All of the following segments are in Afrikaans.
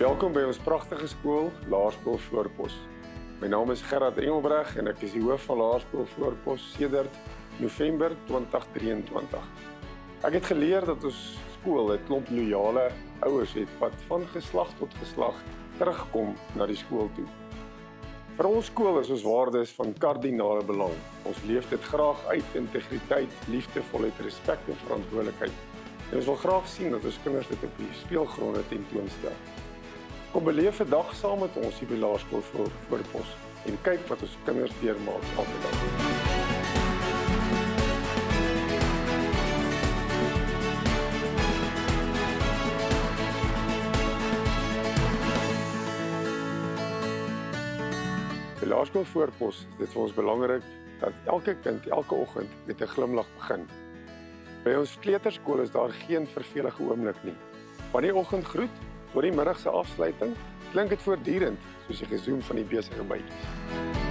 Welkom by ons pragtige skool, Laerskool Voorpos. My naam is Gerard Engelbreg en ek is die hoof van Laerskool Voorpos sedert November 2023. Ek het geleer dat ons skool 'n klomp loyale ouers het wat van geslag tot geslag terugkom na die skool toe. Vir ons skool is ons waardes van kardinale belang. Ons leef dit graag uit, integriteit, liefdevolheid, respek en verantwoordelikheid. En ons wil graag sien dat ons kinders dit op die speelgronde tentoonstel. Kom beleef 'n dag saam met ons hier by Laerskool Voorpos en kyk wat ons kinders deurmaak elke dag. By Laerskool Voorpos is dit vir ons belangrik dat elke kind elke oggend met 'n glimlag begin. By ons kleuterskool is daar geen vervelige oomblik nie. Van die oggendgroet tot die middag se afsluiting klink dit voortdurend soos die gezoem van die besige bytjies.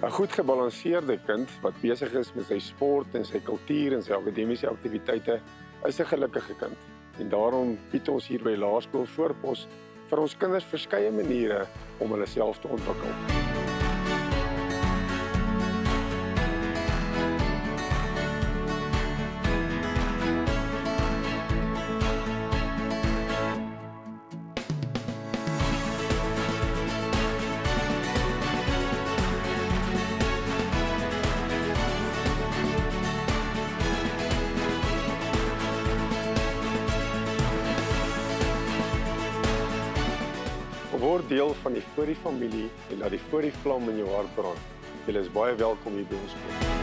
Een goed gebalanseerde kind wat besig is met sy sport en sy kultuur en sy akademiese aktiwiteite is 'n gelukkige kind. En daarom bied ons hier by Laerskool Voorpos vir ons kinders verskeie maniere om hulle self te ontwikkel. Word deel van die Voorie familie en laat die Voorie vlam in jou hart brand. Julle is baie welkom hier by ons skool.